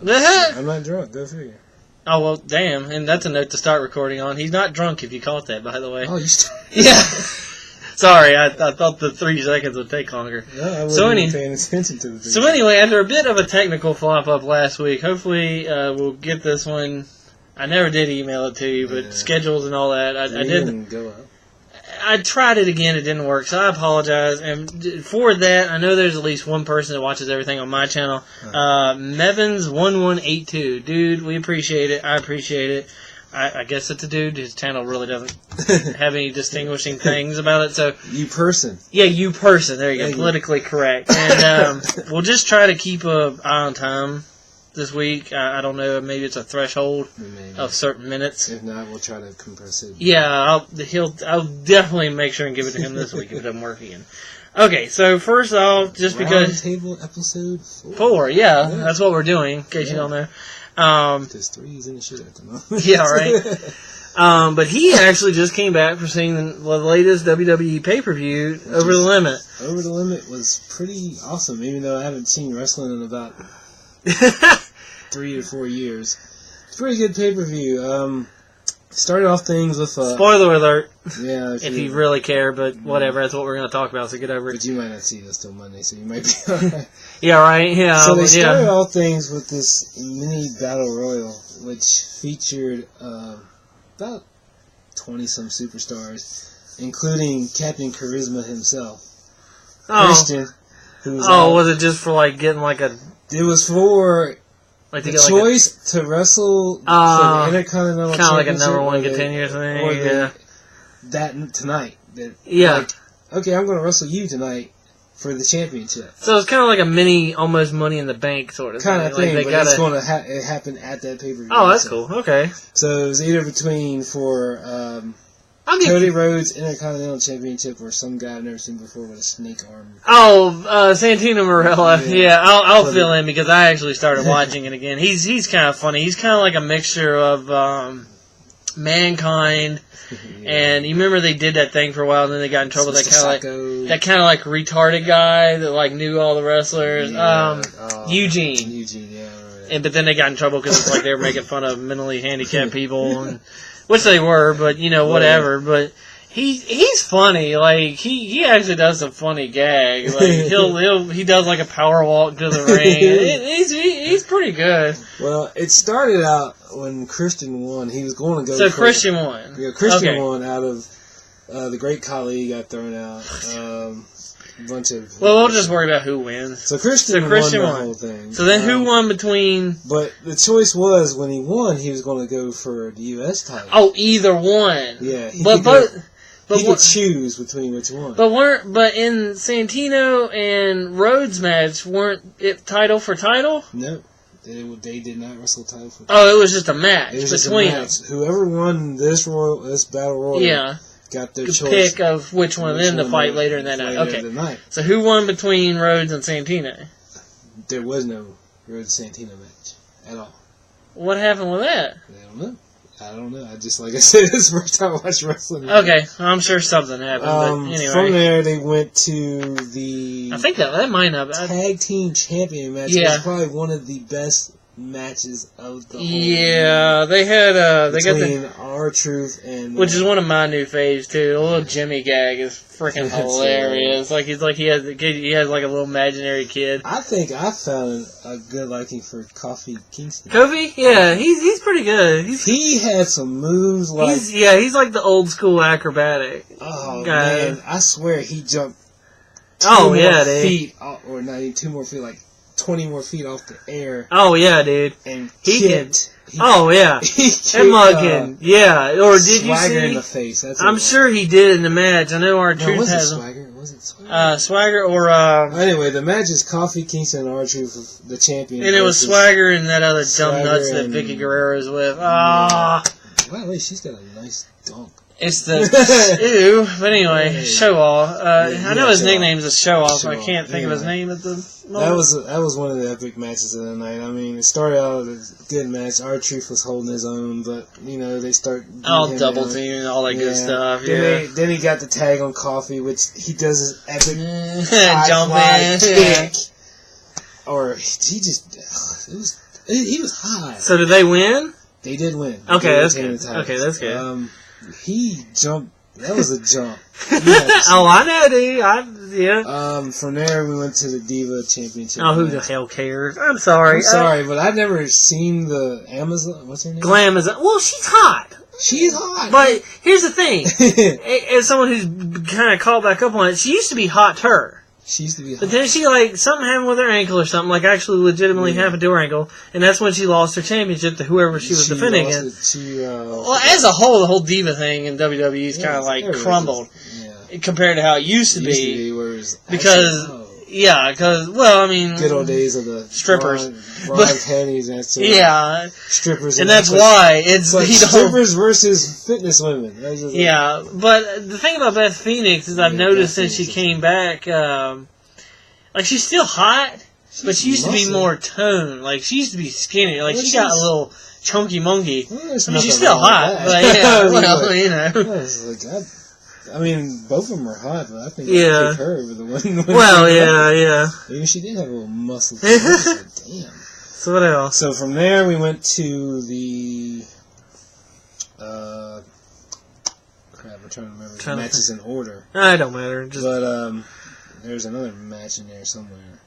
I'm not drunk. Go figure. Oh, well, damn. And that's a note to start recording on. He's not drunk, if you caught that, by the way. Oh, you Yeah. Sorry, I thought the 3 seconds would take longer. No, I wasn't paying attention to the 3 So anyway, after a bit of a technical flop-up last week, hopefully we'll get this one. I never did email it to you, but schedules and all that. I didn't go out. I tried it again. It didn't work, so I apologize. And for that, I know there's at least one person that watches everything on my channel. Mevins1182. Dude, we appreciate it. I appreciate it. I guess it's a dude. His channel really doesn't have any distinguishing things about it. So you person. Yeah, you person. There you go. Politically correct. And we'll just try to keep an eye on time this week. I don't know. Maybe it's a threshold of certain minutes. If not, we'll try to compress it. Yeah, I'll definitely make sure and give it to him this week if it doesn't work again. Okay, so first off, just because Roundtable episode 4, yeah, that's what we're doing. In case you don't know. There's 3's in the shit at the moment. Yeah, right. But he actually just came back for seeing the latest WWE pay-per-view, Over the Limit. Over the Limit was pretty awesome, even though I haven't seen wrestling in about 3 to 4 years. It's a pretty good pay-per-view. Started off things with spoiler alert. Yeah, if you really care, but whatever. That's what we're going to talk about. So get over it. But you might not see this till Monday, so you might be alright. Yeah, right. Yeah. So they started all things with this mini battle royal, which featured about 20-some superstars, including Captain Charisma himself, Christian. Who was was it just for like getting like a? It was for. Like the choice to wrestle for the Intercontinental Championship. Kind of like a number 1 contender or something. That tonight. Okay, I'm going to wrestle you tonight for the championship. So it's kind of like a mini, almost Money in the Bank sort of kind of thing. But it's going to happen at that pay-per-view. Oh, that's cool. Okay. So it was either between Cody Rhodes Intercontinental Championship or some guy I've never seen before with a snake arm. Santino Marella. Yeah, I'll fill in because I actually started watching it again. He's kind of funny. He's kind of like a mixture of Mankind and you remember they did that thing for a while and then they got in trouble. That kind of like retarded guy that like knew all the wrestlers. Eugene. Yeah. Right. But then they got in trouble because it's like they were making fun of mentally handicapped people and. Which they were, but whatever. But he's funny. Like he actually does some funny gags. Like he does like a power walk to the ring. He's pretty good. Well, it started out when Christian won. He was going to go. So Christian won. Yeah, Christian won out of the Great Khali got thrown out. Bunch of. Well, we'll just worry about who wins. So Christian won the whole thing. So then who won between? But the choice was when he won, he was going to go for the U.S. title. Oh, either one. Yeah, but he could choose between which one. But in Santino and Rhodes match weren't it title for title? No, they did not wrestle title for title. Oh, it was just a match between them. Whoever won this battle royal. Yeah. Got their choice. Pick of which one of them to fight later in that night. Okay. So who won between Rhodes and Santino? There was no Rhodes-Santino match at all. What happened with that? I don't know. I just, like I said, this is the first time I watched wrestling. Okay. I'm sure something happened. But anyway. From there, they went to the... I think that might have... Tag Team Champion match. Yeah. It was probably one of the best matches of the whole year. They had they got the R-Truth and which is one of my new faves too. The little Jimmy gag is freaking hilarious. Like he has like a little imaginary kid. I think I found a good liking for Kofi Kingston. Kofi? Yeah, he's pretty good. He had some moves like he's like the old school acrobatic. Oh guy. Man, I swear he jumped 2 more feet or not even 2 more feet, like 20 more feet off the air. Oh yeah, dude. And He kicked. And mugging. Yeah. Or did you see? Swagger in the face. That's I'm sure he did in the match. I know R-Truth has Swagger. Was it Swagger? Swagger or Anyway, the match is Kofi Kingston and R-Truth, the champion. And it was Swagger and that other dumb nuts that Vicky Guerrero's with. Wow, wait, she's got a nice dunk. It's the ew, but anyway, Show Off. I know his nickname's a Show Off, so I can't think of his name at the moment. That was one of the epic matches of the night. I mean, it started out as a good match. R-Truth was holding his own, but they start double team and all that good stuff. Then he got the tag on Kofi, which he does his epic jump in kick. Or he just He was hot. So did they win? They did win. Okay, that's good. Okay, that's good. He jumped. That was a jump. Oh, I know, dude. Yeah. From there, we went to the Diva Championship. Oh, who the hell cares? I'm sorry. But I've never seen the Amazon. What's her name? Glamazon. Well, she's hot. She's hot. But here's the thing. As someone who's kind of called back up on it, she used to be hot to her. She used to be hot. But then she, something happened with her ankle or something, actually legitimately happened to her ankle, and that's when she lost her championship to whoever she was defending against. Well, as a whole, the whole Diva thing in WWE's kind of, crumbled. Compared to how it used to be. Because... Yeah, because, well, I mean... Good old days of the... Strippers. Bra panties and strippers. And that's why it's... like strippers versus fitness women. Yeah, but the thing about Beth Phoenix is I've noticed since she came back, she's still hot, but she used to be more toned. She used to be skinny. She got a little chunky monkey. Well, she's still hot, but I mean, both of them are hot, but I think I pick her over the one. Well, yeah. Maybe she did have a little muscle. Damn. So what else? So from there, we went to the... crap, I'm trying to remember the matches in order. It don't matter. But there's another match in there somewhere.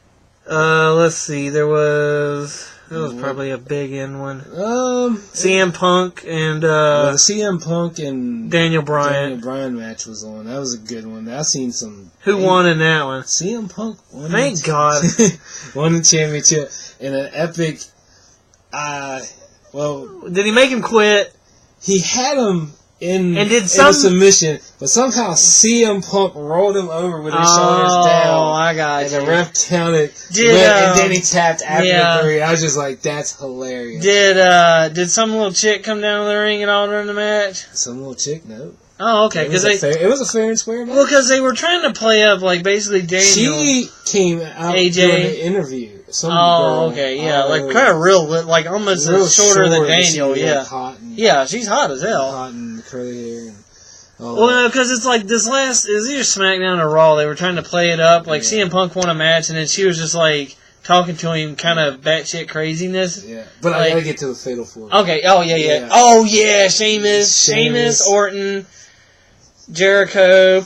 Let's see. There was probably a big end one. CM Punk and the CM Punk and Daniel Bryan match was on. That was a good one. I've seen some. Who won in that one? CM Punk won. Thank God. Won the championship in an epic. Did he make him quit? He had him in a submission, but somehow CM Punk rolled him over with his shoulders down. Oh, I got you. And the ref counted, and then he tapped after the 3. I was just like, that's hilarious. Did some little chick come down to the ring and all during the match? Some little chick? No. Oh, okay. It was a fair and square match. Well, because they were trying to play up, basically Daniel. She came out AJ. during the interview. Okay, yeah. Kind of real, almost shorter than Daniel, yeah. Yeah, she's hot as hell. Hot and curly hair. Well, because it's this last, is either SmackDown or Raw, they were trying to play it up. CM Punk won a match, and then she was just, talking to him kind of batshit craziness. Yeah, but I gotta get to the Fatal 4. Okay, oh, yeah. Oh, yeah, Sheamus, Orton, Jericho,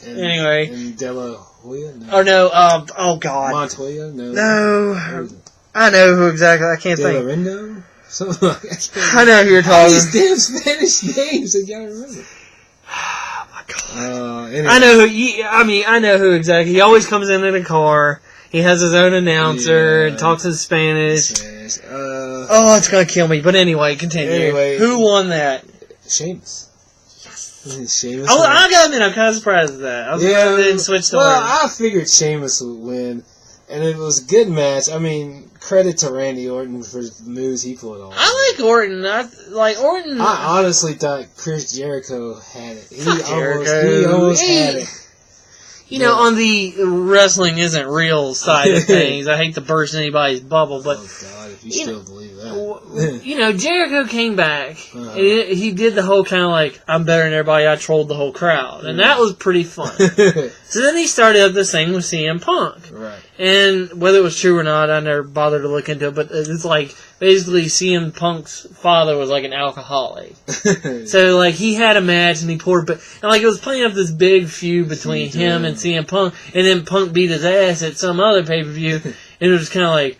anyway. And De La Hoya? No. Or no, oh, God. Montoya? No. I know who exactly, I can't think. De Laurendo? Something like that. I know who you're talking about. These damn Spanish names, I gotta remember. Oh, my God. Anyway. I know who exactly. He always comes in a car. He has his own announcer and talks in Spanish. It's gonna kill me. But anyway, continue. Anyway, who won that? Sheamus. Sheamus. I gotta admit, I'm kind of surprised at that. I was surprised they didn't switch to Orton. I figured Sheamus would win, and it was a good match. I mean, credit to Randy Orton for the moves he pulled off. I like Orton. Orton. I honestly thought Chris Jericho had it. He Jericho. almost had it. On the wrestling isn't real side of things, I hate to burst anybody's bubble, but... Oh, God, if you still believe that. Jericho came back, and he did the whole kind of I'm better than everybody, I trolled the whole crowd, and that was pretty fun. So then he started up this thing with CM Punk. Right. And whether it was true or not, I never bothered to look into it, but it's basically CM Punk's father was an alcoholic. So he had a match and he poured, and it was playing up this big feud between him and CM Punk, and then Punk beat his ass at some other pay-per-view, and it was kind of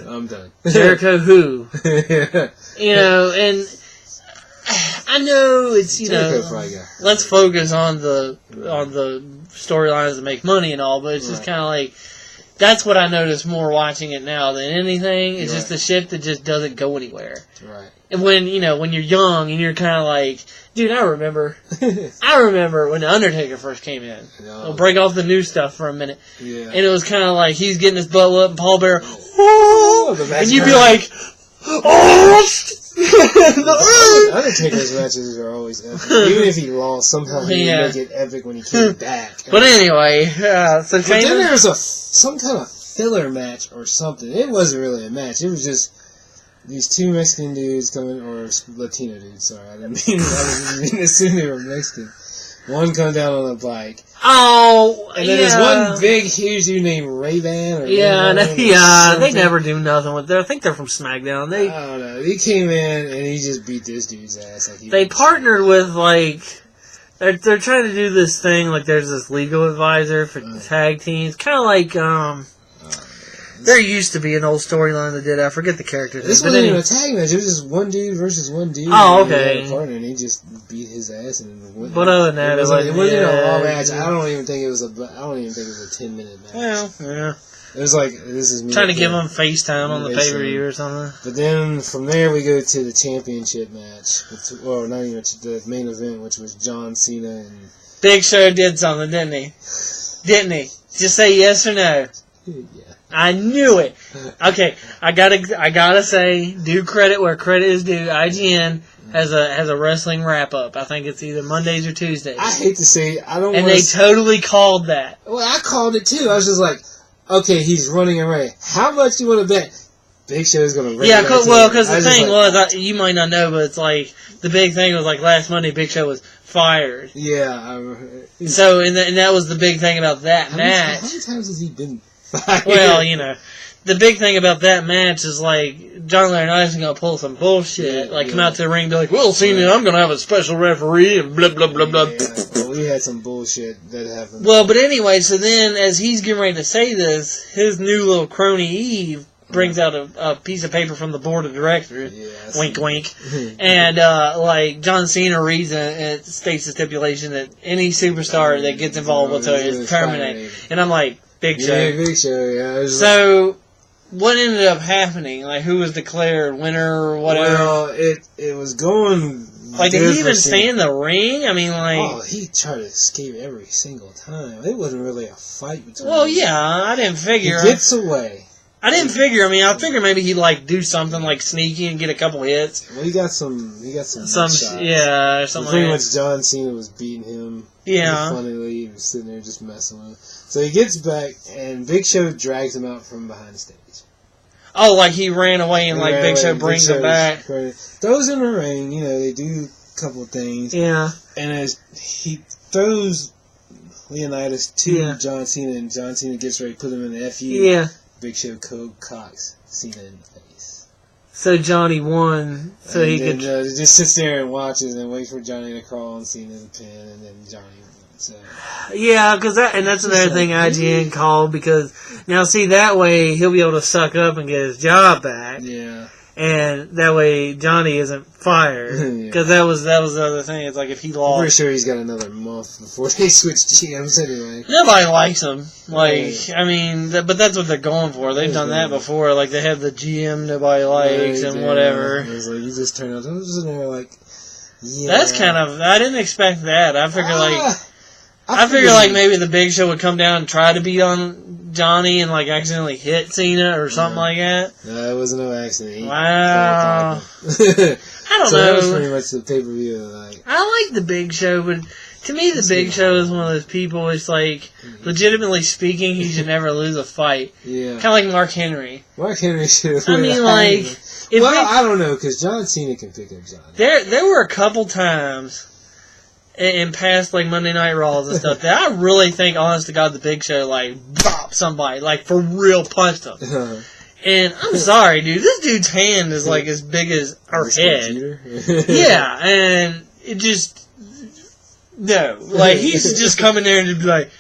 I'm done. Jericho who? And I know it's, let's focus on the storylines that make money and all, but it's just kind of that's what I notice more watching it now than anything. It's just the shit that just doesn't go anywhere. Right. And when, when you're young and you're kind of dude, I remember when The Undertaker first came in. We'll break off the new stuff for a minute. Yeah. And it was kind of he's getting his butt up and Paul Bearer, and you'd be like, The Undertaker's matches are always epic. Even if he lost, somehow he would make it epic when he came back. But anyway, so then there was some kind of filler match or something. It wasn't really a match. It was just these two Mexican dudes coming, or Latino dudes. Sorry, I didn't mean to assume they were Mexican. One comes down on a bike. Oh, and then there's one big, huge dude named Ray-Ban. They never do nothing with them. I think they're from SmackDown. I don't know. He came in and he just beat this dude's ass. Like they partnered with they're trying to do this thing like there's this legal advisor for tag teams, kind of like there used to be an old storyline that did. I forget the character. This wasn't even a tag match. It was just one dude versus one dude. Oh, okay. And he had a partner, and he just beat his ass. But other than that, it wasn't a long match. I don't even think it was a 10-minute match. Well, yeah. It was like this is me trying to give them FaceTime on the pay-per-view or something. But then from there we go to the championship match. Well, not even the main event, which was John Cena and Big Show did something, didn't he? Didn't he? Just say yes or no. Yeah. I knew it. Okay, I gotta say, due credit where credit is due. IGN has a wrestling wrap up. I think it's either Mondays or Tuesdays. I hate to say it, I don't. And they totally called that. Well, I called it too. I was just like, okay, he's running away. How much do you want to bet? Big Show's gonna. Yeah, because the thing was, you might not know, but it's like the big thing was like last Monday, Big Show was fired. Yeah. So and that was the big thing about that match. How many times has he been? Well, the big thing about that match is like John Laurinaitis is gonna pull some bullshit, come out to the ring and be like, "Well, Cena, I'm gonna have a special referee," and blah blah blah blah. Well, we had some bullshit that happened. Well, but anyway, so then as he's getting ready to say this, his new little crony Eve brings out a piece of paper from the board of directors. Yeah, wink, wink. And John Cena reads it, and it states the stipulation that any superstar that gets involved with her is terminated. And I'm like, Big Show. Yeah, Big Show, yeah. So, what ended up happening? Like, who was declared winner or whatever? Well, it was going... Like, did he even stay in the ring? I mean, like... Oh, he tried to escape every single time. It wasn't really a fight between Well, them. Yeah, I didn't figure... He gets away. I didn't figure. I mean, I figured maybe he'd do something like sneaky and get a couple hits. Well, he got some shots. Yeah, something. Pretty much, John Cena was beating him. Yeah. Funnily, he was sitting there just messing with him. So he gets back, and Big Show drags him out from behind the stage. Oh, like he ran away, and Big Show brings him back. Throws in the ring. They do a couple of things. Yeah. And as he throws Leonidas to John Cena, and John Cena gets ready to put him in the FU. Yeah. Big Show cocks Cena in the face. So Johnny won. So and he then, could just sits there and watches and waits for Johnny to crawl on Cena's pin, and then Johnny wins. So. Yeah, because that's another thing IGN called, because now see that way he'll be able to suck up and get his job back. Yeah. And that way Johnny isn't fired. Because that was the other thing. It's like if he lost... I'm pretty sure he's got another month before they switch GMs anyway. Nobody likes him. I mean, but that's what they're going for. They've done that before. Like, they have the GM nobody likes and whatever. It was like, you just turn out... I was sitting there like... Yeah. That's kind of... I didn't expect that. I figured maybe the Big Show would come down and try to beat on Johnny and accidentally hit Cena or something like that. No, it wasn't no accident. Wow. I don't know. That was pretty much the pay-per-view of the night. I like the Big Show, but to me the Big Show is one of those people, it's like, legitimately speaking, he should never lose a fight. Yeah. Kind of like Mark Henry. Mark Henry should have I mean, I don't know, because John Cena can pick up Johnny. There were a couple times in past Monday Night Raws and stuff that I really think, honest to God, the Big Show bopped somebody, for real punched them. And I'm sorry, dude, this dude's hand is as big as our head. Yeah, and it just he should just come in there and just be like,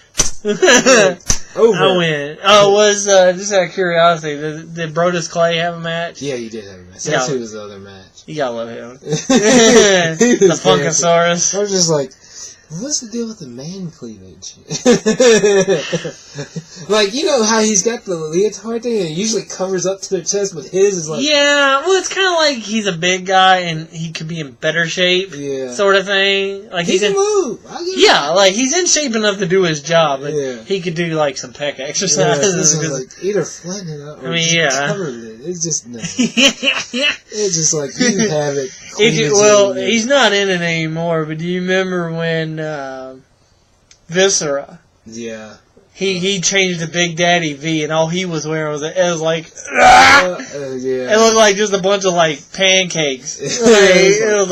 I win. Oh, was just out of curiosity, did Brodus Clay have a match? Yeah, he did have a match. That's who was the other match. You gotta love him. The Funkasaurus. I was just like, what's the deal with the man cleavage? How he's got the leotard thing and it usually covers up to their chest, but his is Yeah, well, it's kind of like he's a big guy and he could be in better shape, sort of thing. He can move. He's in shape enough to do his job, but he could do, some pec exercises. Either flatten it out or cover it. It's just, no. It's just you have it. He's not in it anymore, but do you remember when Viscera? Yeah. He changed to Big Daddy V, and all he was wearing was it looked like just a bunch of pancakes. It was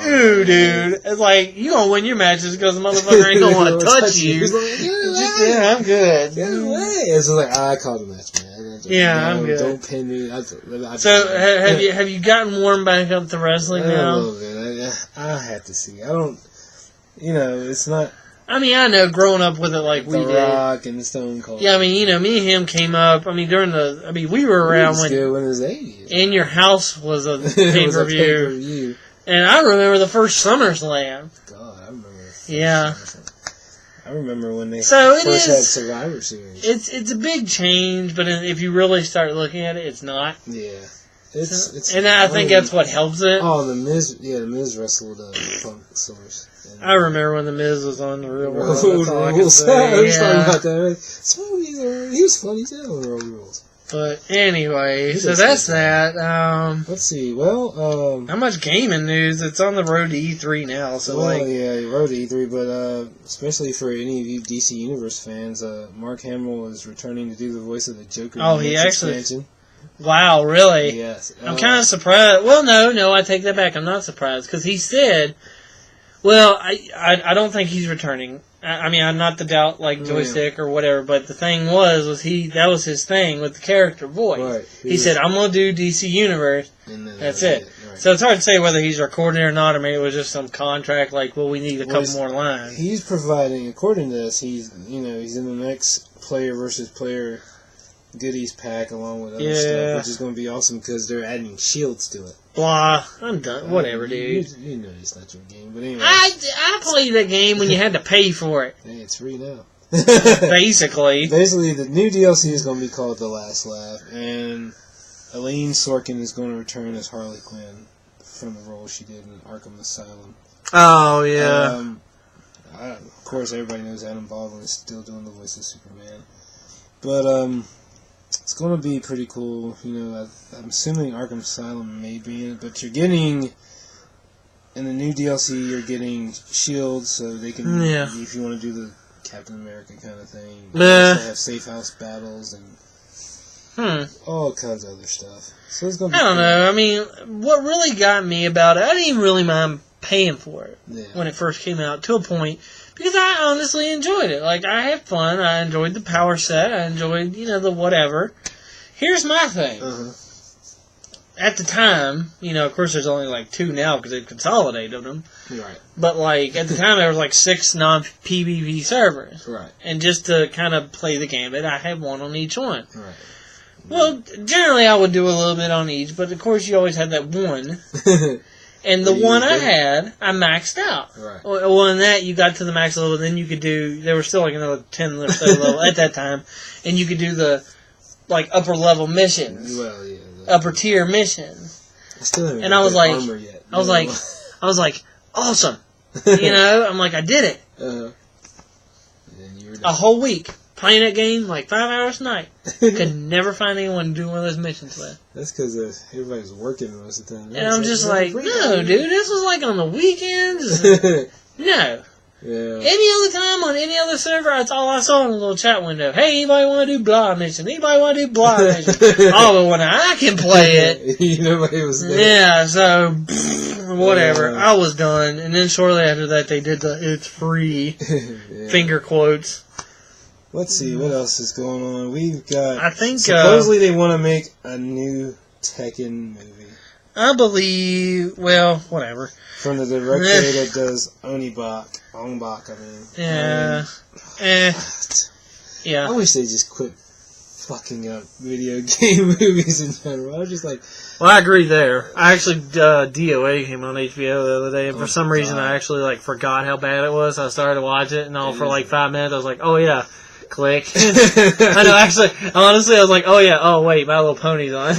Ooh, dude. It's like, you gonna win your matches because the motherfucker ain't gonna want to touch you. Yeah, I'm good. Get away. It's like, I called the match, man. I'm good. Don't pin me. So, have you gotten warmed back up to wrestling now? A little bit. I have to see. I don't, it's not... I mean, I know, growing up with it like we did. The Rock and Stone Cold. Yeah, I mean, me and him came up. I mean, we were around when it was 80s. In Your House was a pay-per-view. And I remember the first SummerSlam. God, I remember. Yeah. I remember when they first had Survivor Series. It's a big change, but if you really start looking at it, it's not. Yeah. I think that's what helps it. Oh, the Miz wrestled Punk Source. I remember when the Miz was on the Real World. I was talking about that. He was funny too on Road Rules. But anyway, so that's that. Let's see. Well, how much gaming news? It's on the road to E3 now. So yeah, road to E3. But especially for any of you DC Universe fans, Mark Hamill is returning to do the voice of the Joker. Oh, he actually. Expansion. Wow, really? Yes. I'm kind of surprised. Well, no, I take that back. I'm not surprised because he said. Well, I don't think he's returning. I mean, I'm not to doubt like joystick or whatever, but the thing was that was his thing with the character voice. Right. He said, "I'm gonna do DC Universe." That's it. Right. So it's hard to say whether he's recording or not, or maybe it was just some contract like, well, we need a couple more lines. He's providing, according to this, he's in the next player versus player goodies pack along with other stuff, which is going to be awesome because they're adding shields to it. Blah, I'm done. Whatever, dude. You know it's not your game, but anyway. I played that game when you had to pay for it. Hey, it's free now. Basically, the new DLC is going to be called The Last Laugh, and Elaine Sorkin is going to return as Harley Quinn from the role she did in Arkham Asylum. Oh, yeah. Of course, everybody knows Adam Baldwin is still doing the voice of Superman. But, it's going to be pretty cool. I'm assuming Arkham Asylum may be in it, but you're getting, in the new DLC, you're getting shields, so they can, if you want to do the Captain America kind of thing. You also have safe house battles and all kinds of other stuff. So it's going to be I don't know. I mean, what really got me about it, I didn't even really mind paying for it when it first came out, to a point. Because I honestly enjoyed it. Like, I had fun. I enjoyed the power set. I enjoyed, the whatever. Here's my thing. At the time, of course there's only like 2 now because they've consolidated them. Right. But, like, at the time there was like 6 non-PvP servers. Right. And just to kind of play the gambit, I had one on each one. Right. Well, generally I would do a little bit on each, but of course you always had that one. And the one I had, I maxed out. Right. Well, in that, you got to the max level, then you could do, there were still like another 10 or so level at that time, and you could do the, like, upper level missions. Well, yeah. Upper tier missions. I still haven't got that armor yet. I was like, awesome. I'm like, I did it. And you were done. A whole week. Playing that game like 5 hours a night. Could never find anyone to do one of those missions with. That's because everybody's working most of the time. And I'm just like, no, dude, this was like on the weekends. No. Yeah. Any other time on any other server, that's all I saw in the little chat window. Hey, anybody want to do blah mission? Anybody want to do blah mission? Oh, but when I can play it. Nobody was there. Yeah, so, whatever. I was done. And then shortly after that, they did the it's free finger quotes. Let's see, what else is going on? We've got... I think... supposedly they want to make a new Tekken movie. I believe... Well, whatever. From the director that does Onibak, I mean. Yeah. Yeah. I wish they just quit fucking up video game movies in general. I was just like... Well, I agree there. I actually... DOA came on HBO the other day, and for some reason I actually, forgot how bad it was. I started to watch it, and for 5 minutes I was like, oh yeah... Click. I know, actually, honestly, I was like, oh yeah, oh wait, My Little Pony's on.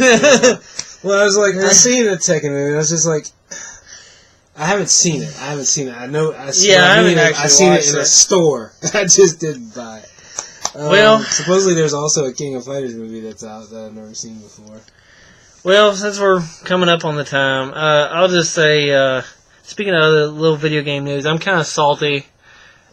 Well, I was like, I seen a Tekken movie, I was just like, I haven't seen it. I know, I seen it in a store. I just didn't buy it. Well, supposedly there's also a King of Fighters movie that's out that I've never seen before. Well, since we're coming up on the time, I'll just say, speaking of other little video game news, I'm kind of salty.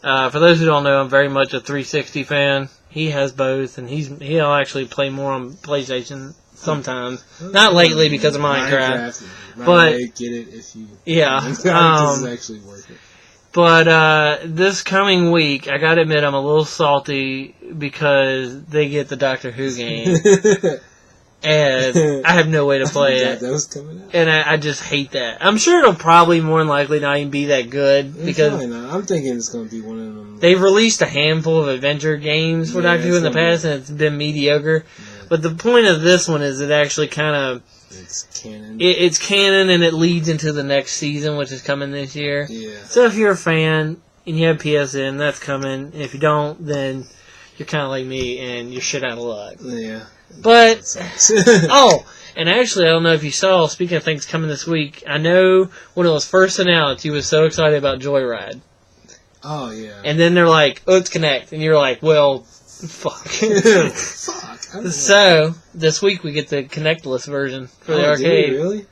For those who don't know, I'm very much a 360 fan. He has both, and he'll actually play more on PlayStation sometimes. Not lately because of Minecraft. But I get it if you. Yeah. This is actually worth it. But this coming week, I gotta admit, I'm a little salty because they get the Doctor Who game. And I have no way to play it. Those coming out. And I just hate that. I'm sure it'll probably more than likely not even be that good. Because I'm thinking it's going to be one of them. They've released a handful of adventure games for Doctor Who in the past, and it's been mediocre. Yeah. But the point of this one is it actually kind of... It's canon. It's canon, and it leads into the next season, which is coming this year. Yeah. So if you're a fan, and you have PSN, that's coming. And if you don't, then you're kind of like me, and you're shit out of luck. Yeah. But, and actually, I don't know if you saw, speaking of things coming this week, I know when it was first announced, you was so excited about Joyride. Oh, yeah. And then they're like, oh, it's Connect. And you're like, well, fuck. Fuck. So, this week we get the Connectless version for the arcade. Really?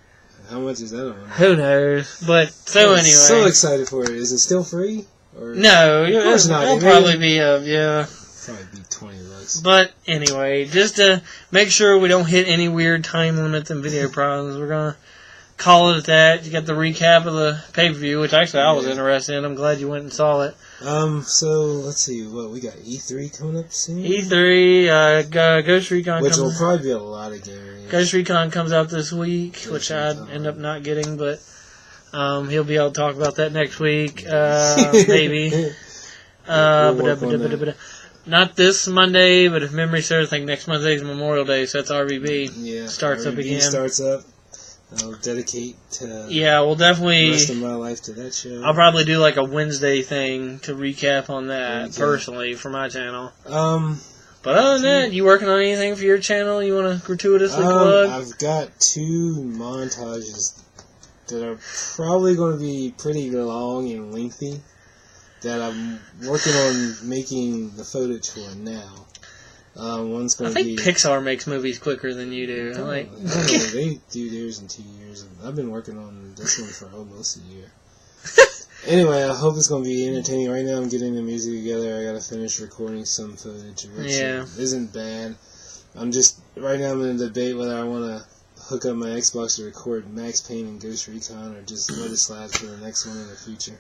How much is that on? Who knows? But, so anyway. I'm so excited for it. Is it still free? Or? No, of course not. It'll probably be yeah. Probably be $20. But anyway, just to make sure we don't hit any weird time limits and video problems, we're gonna call it at that. You got the recap of the pay-per-view, which actually I was interested in. I'm glad you went and saw it. So let's see what we got. E3 coming up soon. E3, Ghost Recon, which will probably be a lot of games. Ghost Recon comes out this week, which I'd end up not getting, but he'll be able to talk about that next week, maybe. Not this Monday, but if memory serves, I think next Monday is Memorial Day, so that's RVB. Yeah, starts up again. Starts up. I'll dedicate we'll definitely the rest of my life to that show. I'll probably do like a Wednesday thing to recap on that personally for my channel. But other than that, you working on anything for your channel you want to gratuitously plug? I've got 2 montages that are probably going to be pretty long and lengthy that I'm working on making the footage for now. One's going to be... I think Pixar makes movies quicker than you do. I don't know, they do theirs in 2 years. I've been working on this one for almost a year. Anyway, I hope it's going to be entertaining. Right now I'm getting the music together. I got to finish recording some footage, which isn't bad. Right now I'm in a debate whether I want to hook up my Xbox to record Max Payne and Ghost Recon or just let it slide for the next one in the future.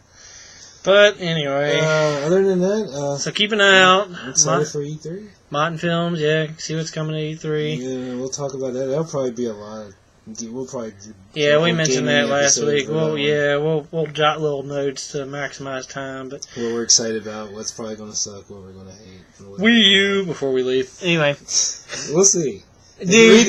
But anyway, other than that, so keep an eye out. I'm excited for E3. Martin Films, see what's coming to E3. Yeah, we'll talk about that. That'll probably be a lot. We'll probably do. Yeah, we mentioned that last week. We'll jot little notes to maximize time. But what we're excited about, what's probably going to suck, what we're going to hate. Wii U before we leave. Anyway, we'll see. Dude,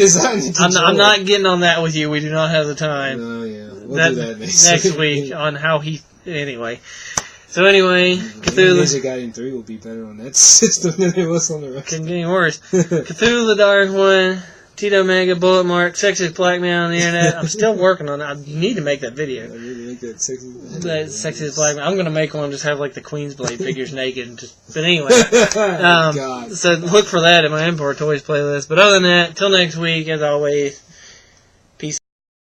I'm not getting on that with you. We do not have the time. No, we'll do that next week on how he. Anyway. So anyway, Cthulhu... Ninja Gaiden 3 will be better on that system than it was on the rest. Couldn't get any worse. Cthulhu the Dark One, Tito Mega, Bullet Mark, Sexiest Black Man on the Internet. I'm still working on it. You need to make that video. I need to make that Sexiest Black Man. I'm going to make one just have like the Queensblade figures naked. But anyway. God. So look for that in my Import Toys playlist. But other than that, till next week, as always,